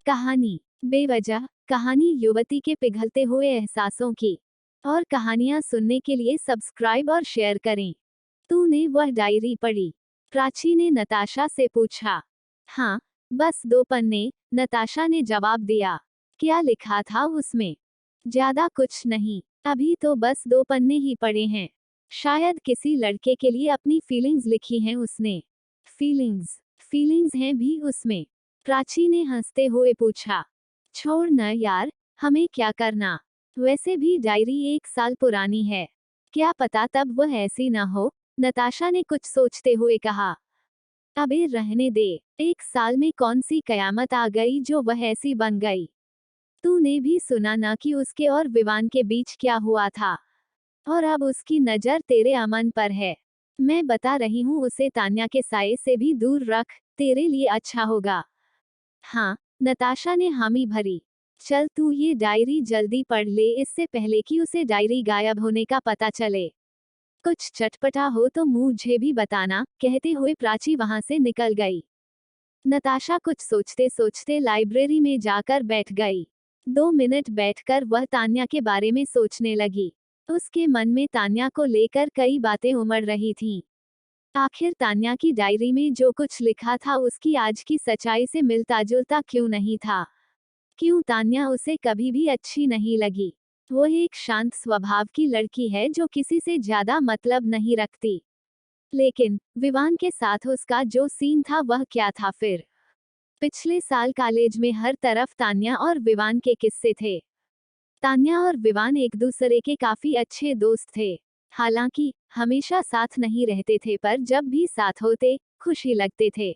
कहानी बेवजह कहानी युवती के पिघलते हुए एहसासों की। और कहानियां सुनने के लिए सब्सक्राइब और शेयर करें। तूने वह डायरी पढ़ी? प्राची ने नताशा से पूछा। हाँ, बस 2 पन्ने, नताशा ने जवाब दिया। क्या लिखा था उसमें? ज्यादा कुछ नहीं, अभी तो बस 2 पन्ने ही पढ़े हैं। शायद किसी लड़के के लिए अपनी फीलिंग्स लिखी हैं उसने। फीलिंग्स फीलिंग्स हैं भी उसमें? प्राची ने हंसते हुए पूछा। छोड़ न यार, हमें क्या करना। वैसे भी डायरी 1 साल पुरानी है। क्या पता तब वह ऐसी न हो, नताशा ने कुछ सोचते हुए कहा। अबे रहने दे, 1 साल में कौन सी कयामत आ गई जो वह ऐसी बन गई। तूने भी सुना ना कि उसके और विवान के बीच क्या हुआ था। और अब उसकी नजर तेरे अमन पर है। मैं बता रही हूँ उसे तान्या के साये से भी दूर रख, तेरे लिए अच्छा होगा। हाँ, नताशा ने हामी भरी। चल तू ये डायरी जल्दी पढ़ ले इससे पहले कि उसे डायरी गायब होने का पता चले। कुछ चटपटा हो तो मुझे भी बताना, कहते हुए प्राची वहां से निकल गई। नताशा कुछ सोचते सोचते लाइब्रेरी में जाकर बैठ गई। 2 मिनट बैठकर वह तान्या के बारे में सोचने लगी। उसके मन में तान्या को लेकर कई बातें उमड़ रही थीं। आखिर तान्या की डायरी में जो कुछ लिखा था उसकी आज की सच्चाई से मिलता जुलता क्यों नहीं था? क्यों तान्या उसे कभी भी अच्छी नहीं लगी? वो एक शांत स्वभाव की लड़की है जो किसी से ज्यादा मतलब नहीं रखती। लेकिन विवान के साथ उसका जो सीन था वह क्या था फिर? पिछले साल कॉलेज में हर तरफ तान्या और विवान के किस्से थे। तान्या और विवान एक दूसरे के काफी अच्छे दोस्त थे। हालांकि हमेशा साथ नहीं रहते थे पर जब भी साथ होते, खुशी लगते थे।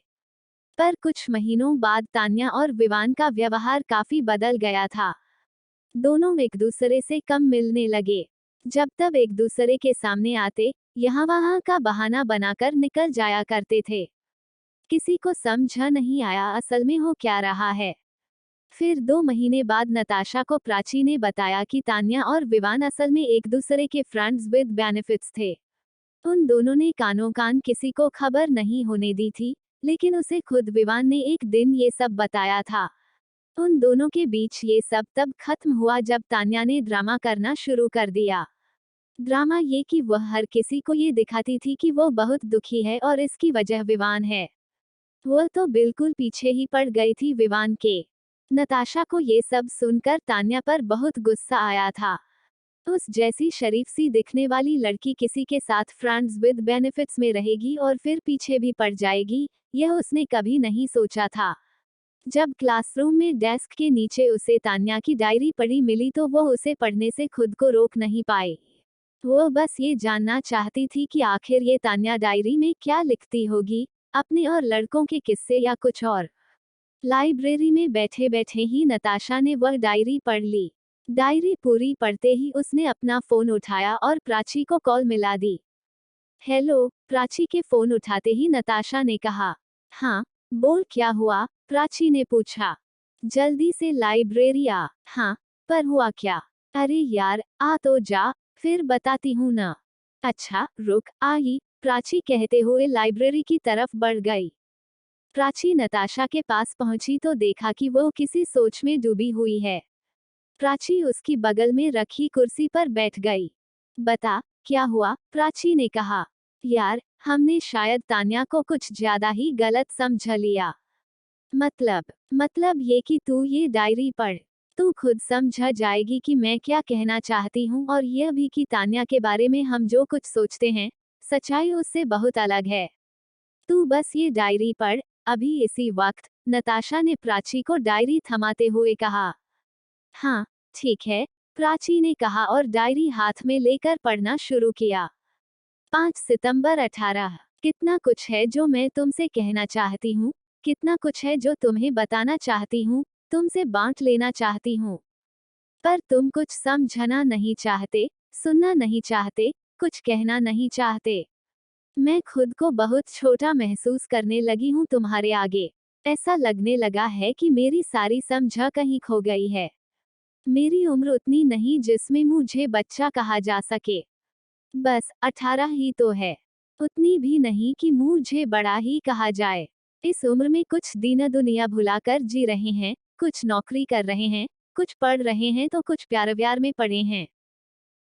पर कुछ महीनों बाद तान्या और विवान का व्यवहार काफी बदल गया था। दोनों एक दूसरे से कम मिलने लगे। जब तब एक दूसरे के सामने आते, यहाँ वहाँ का बहाना बनाकर निकल जाया करते थे। किसी को समझ नहीं आया असल में हो क्या रहा है। फिर 2 महीने बाद नताशा को प्राची ने बताया कि तान्या और विवान असल में एक दूसरे के फ्रेंड्स विद बेनिफिट्स थे। उन दोनों ने कानों कान किसी को खबर नहीं होने दी थी, लेकिन उसे खुद विवान ने एक दिन ये सब बताया था। उन दोनों के बीच ये सब तब खत्म हुआ जब तान्या ने ड्रामा करना शुरू कर दिया। ड्रामा ये कि वह हर किसी को ये दिखाती थी कि वो बहुत दुखी है और इसकी वजह विवान है। वह तो बिल्कुल पीछे ही पड़ गई थी विवान के। नताशा को ये सब सुनकर तान्या पर बहुत गुस्सा आया था। उस जैसी शरीफ सी दिखने वाली लड़की किसी के साथ फ्रेंड्स विद बेनिफिट्स में रहेगी और फिर पीछे भी पड़ जाएगी, यह उसने कभी नहीं सोचा था। जब क्लासरूम में डेस्क के नीचे उसे तान्या की डायरी पढ़ी मिली तो वो उसे पढ़ने से खुद को रोक नहीं पाई। वो बस ये जानना चाहती थी कि आखिर ये तान्या डायरी में क्या लिखती होगी, अपने और लड़कों के किस्से या कुछ और। लाइब्रेरी में बैठे बैठे ही नताशा ने वह डायरी पढ़ ली। डायरी पूरी पढ़ते ही उसने अपना फोन उठाया और प्राची को कॉल मिला दी। हेलो, प्राची के फोन उठाते ही नताशा ने कहा। हाँ, बोल क्या हुआ? प्राची ने पूछा। जल्दी से लाइब्रेरी आ। हाँ, पर हुआ क्या? अरे यार, आ तो जा, फिर बताती हूँ ना। अच्छा, रुक, आई, प्राची कहते हुए लाइब्रेरी की तरफ बढ़ गई। प्राची नताशा के पास पहुंची तो देखा कि वो किसी सोच में डूबी हुई है। प्राची उसकी बगल में रखी कुर्सी पर बैठ गई। बता, क्या हुआ? प्राची ने कहा। यार, हमने शायद तान्या को कुछ ज्यादा ही गलत समझ लिया। मतलब ये कि तू ये डायरी पढ़। तू खुद समझ जाएगी कि मैं क्या कहना चाहती हूँ और यह भी कि तान्या के बारे में हम जो कुछ सोचते हैं, सच्चाई उससे बहुत अलग है। तू बस ये डायरी पढ़, अभी इसी वक्त, नताशा ने प्राची को डायरी थमाते हुए कहा। हाँ, ठीक है, प्राची ने कहा और डायरी हाथ में लेकर पढ़ना शुरू किया। 5 सितंबर 18। कितना कुछ है जो मैं तुमसे कहना चाहती हूँ, कितना कुछ है जो तुम्हें बताना चाहती हूँ, तुमसे बांट लेना चाहती हूँ। पर तुम कुछ समझना नहीं चाहते, सुनना नहीं चाहते, कुछ कहना नहीं चाहते। मैं खुद को बहुत छोटा महसूस करने लगी हूँ तुम्हारे आगे। ऐसा लगने लगा है कि मेरी सारी समझ कहीं खो गई है। मेरी उम्र उतनी नहीं जिसमें मुझे बच्चा कहा जा सके। बस 18 ही तो है। उतनी भी नहीं कि मुझे बड़ा ही कहा जाए। इस उम्र में कुछ दीन दुनिया भुलाकर जी रहे हैं, कुछ नौकरी कर रहे हैं, कुछ पढ़ रहे हैं तो कुछ प्यार व्यार में पड़े हैं।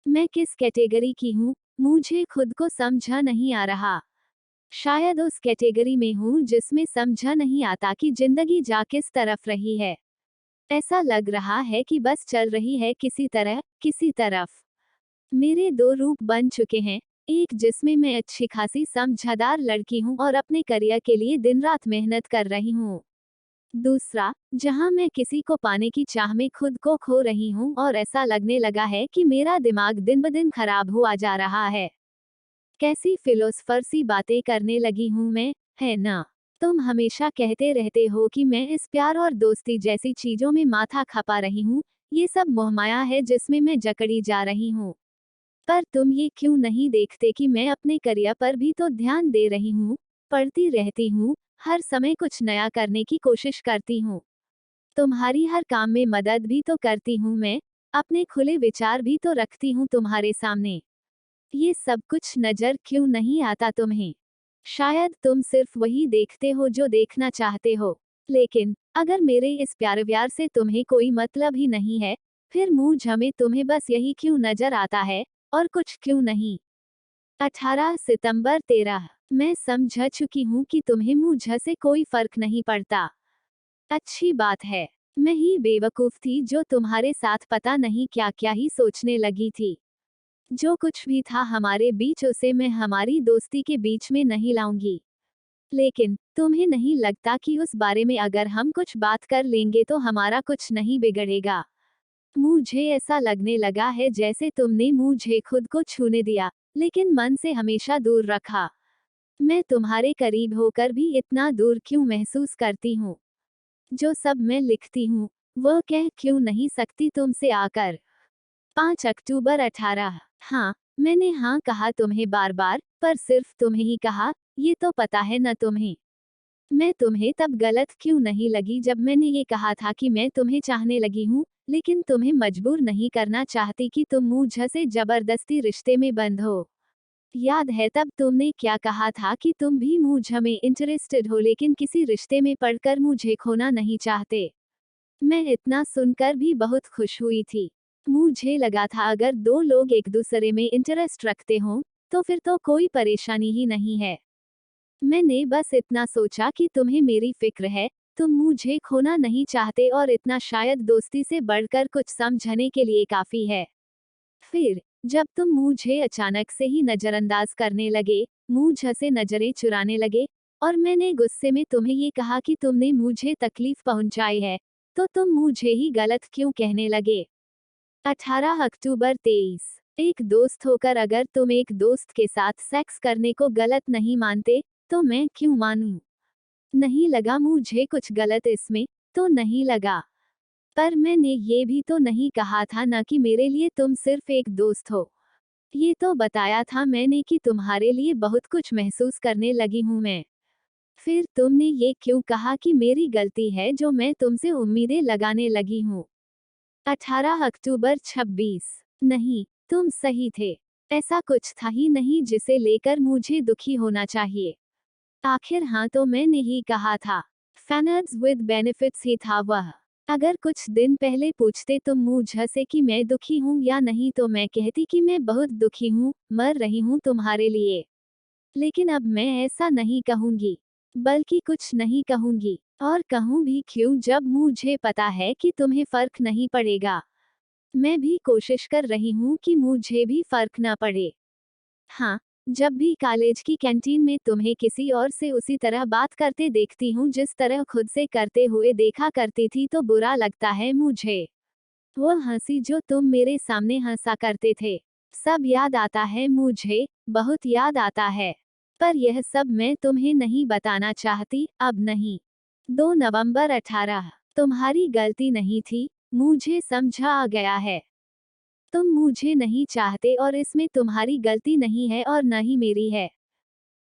मैं किस कैटेगरी की हूँ, मुझे खुद को समझा नहीं आ रहा। शायद उस कैटेगरी में हूँ जिसमें समझा नहीं आता कि जिंदगी जा किस तरफ रही है। ऐसा लग रहा है कि बस चल रही है किसी तरह, किसी तरफ। मेरे दो रूप बन चुके हैं, एक जिसमें मैं अच्छी खासी समझदार लड़की हूँ और अपने करियर के लिए दिन रात मेहनत कर रही हूँ। दूसरा, जहाँ मैं किसी को पाने की चाह में खुद को खो रही हूँ और ऐसा लगने लगा है कि मेरा दिमाग दिन ब दिन खराब हुआ जा रहा है। कैसी फिलोसफर सी बातें करने लगी हूँ मैं, है ना? तुम हमेशा कहते रहते हो कि मैं इस प्यार और दोस्ती जैसी चीजों में माथा खपा रही हूँ, ये सब मोहमाया है जिसमें मैं जकड़ी जा रही हूँ। पर तुम ये क्यों नहीं देखते कि मैं अपने करियर पर भी तो ध्यान दे रही हूँ, पढ़ती रहती हूँ, हर समय कुछ नया करने की कोशिश करती हूँ। तुम्हारी हर काम में मदद भी तो करती हूँ मैं, अपने खुले विचार भी तो रखती हूँ तुम्हारे सामने। ये सब कुछ नजर क्यों नहीं आता तुम्हें? शायद तुम सिर्फ वही देखते हो जो देखना चाहते हो। लेकिन अगर मेरे इस प्यार व्यार से तुम्हें कोई मतलब ही नहीं है, फिर मुंह झमे तुम्हें बस यही क्यों नजर आता है, और कुछ क्यों नहीं? 18 सितंबर 13। मैं समझ चुकी हूँ कि तुम्हें मुझ से कोई फर्क नहीं पड़ता। अच्छी बात है। मैं ही बेवकूफ थी जो तुम्हारे साथ पता नहीं क्या क्या ही सोचने लगी थी। जो कुछ भी था हमारे बीच उसे मैं हमारी दोस्ती के बीच में नहीं लाऊंगी। लेकिन तुम्हें नहीं लगता कि उस बारे में अगर हम कुछ बात कर लेंगे तो हमारा कुछ नहीं बिगड़ेगा? मुझे ऐसा लगने लगा है जैसे तुमने मुझे खुद को छूने दिया, लेकिन मन से हमेशा दूर रखा। मैं तुम्हारे करीब होकर भी इतना दूर क्यों महसूस करती हूँ? जो सब मैं लिखती हूँ, वह कह क्यों नहीं सकती तुमसे आकर? 5 अक्टूबर 18। हाँ, मैंने हाँ कहा तुम्हें बार बार, पर सिर्फ तुम्हें ही कहा, ये तो पता है न तुम्हें। मैं तुम्हें तब गलत क्यों नहीं लगी जब मैंने ये कहा था कि मैं तुम्हें चाहने लगी हूँ, लेकिन तुम्हें मजबूर नहीं करना चाहती कि तुम मुझ से जबरदस्ती रिश्ते में बंध हो। याद है तब तुमने क्या कहा था कि तुम भी मुझ में इंटरेस्टेड हो लेकिन किसी रिश्ते में पड़कर मुझे खोना नहीं चाहते। मैं इतना सुनकर भी बहुत खुश हुई थी। मुझे लगा था अगर दो लोग एक दूसरे में इंटरेस्ट रखते हों, तो फिर तो कोई परेशानी ही नहीं है। मैंने बस इतना सोचा कि तुम्हें मेरी फिक्र है, तुम मुझे खोना नहीं चाहते और इतना शायद दोस्ती से बढ़कर कुछ समझने के लिए काफी है। फिर जब तुम मुझे अचानक से ही नजरअंदाज करने लगे, मुझ से नजरें चुराने लगे, और मैंने गुस्से में तुम्हें ये कहा कि तुमने मुझे तकलीफ पहुंचाई है, तो तुम मुझे ही गलत क्यों कहने लगे? 18 अक्टूबर 23। एक दोस्त होकर अगर तुम एक दोस्त के साथ सेक्स करने को गलत नहीं मानते, तो मैं क्यों मानूं? नहीं लगा मुझे कुछ गलत इसमें, तो नहीं लगा। पर मैंने ये भी तो नहीं कहा था ना कि मेरे लिए तुम सिर्फ एक दोस्त हो। ये तो बताया था मैंने कि तुम्हारे लिए बहुत कुछ महसूस करने लगी हूँ मैं। फिर तुमने ये क्यों कहा कि मेरी गलती है जो मैं तुमसे उम्मीदें लगाने लगी हूँ? 18 अक्टूबर 26। नहीं, तुम सही थे। ऐसा कुछ था ही नहीं जिसे लेकर मुझे दुखी होना चाहिए। आखिर हाँ तो मैंने ही कहा था। फैनर्स विद बेनिफिट्स ही था वह। अगर कुछ दिन पहले पूछते तुम मुझ से कि मैं दुखी हूँ या नहीं तो मैं कहती कि मैं बहुत दुखी हूँ, मर रही हूँ तुम्हारे लिए। लेकिन अब मैं ऐसा नहीं कहूंगी, बल्कि कुछ नहीं कहूंगी, और कहूं भी क्यों जब मुझे पता है कि तुम्हें फर्क नहीं पड़ेगा। मैं भी कोशिश कर रही हूँ कि मुझे भी फर्क ना पड़े। हाँ, जब भी कॉलेज की कैंटीन में तुम्हें किसी और से उसी तरह बात करते देखती हूँ जिस तरह खुद से करते हुए देखा करती थी तो बुरा लगता है मुझे। वो हंसी जो तुम मेरे सामने हंसा करते थे, सब याद आता है मुझे, बहुत याद आता है। पर यह सब मैं तुम्हें नहीं बताना चाहती, अब नहीं। 2 नवंबर 18। तुम्हारी गलती नहीं थी, मुझे समझा आ गया है। तुम मुझे नहीं चाहते और इसमें तुम्हारी गलती नहीं है और न ही मेरी है।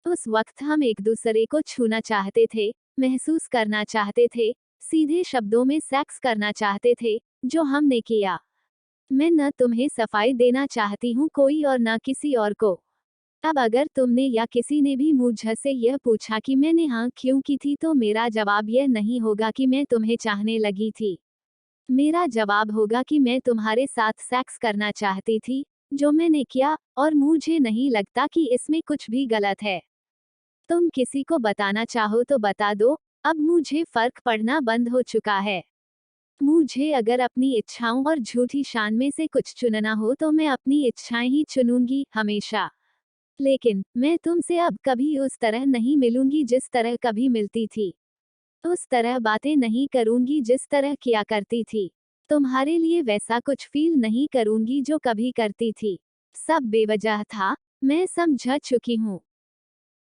उस वक्त हम एक दूसरे को छूना चाहते थे, महसूस करना चाहते थे, सीधे शब्दों में सेक्स करना चाहते थे, जो हमने किया। मैं न तुम्हें सफाई देना चाहती हूँ कोई और न किसी और को। अब अगर तुमने या किसी ने भी मुझसे यह पूछा कि मैंने हाँ क्यों की थी, तो मेरा जवाब यह नहीं होगा कि मैं तुम्हें चाहने लगी थी। मेरा जवाब होगा कि मैं तुम्हारे साथ सेक्स करना चाहती थी, जो मैंने किया, और मुझे नहीं लगता कि इसमें कुछ भी गलत है। तुम किसी को बताना चाहो तो बता दो, अब मुझे फर्क पड़ना बंद हो चुका है। मुझे अगर अपनी इच्छाओं और झूठी शान में से कुछ चुनना हो तो मैं अपनी इच्छाएं ही चुनूंगी, हमेशा। लेकिन मैं तुमसे अब कभी उस तरह नहीं मिलूंगी जिस तरह कभी मिलती थी। उस तरह बातें नहीं करूंगी जिस तरह किया करती थी। तुम्हारे लिए वैसा कुछ फील नहीं करूंगी जो कभी करती थी। सब बेवजह था, मैं समझ चुकी हूँ।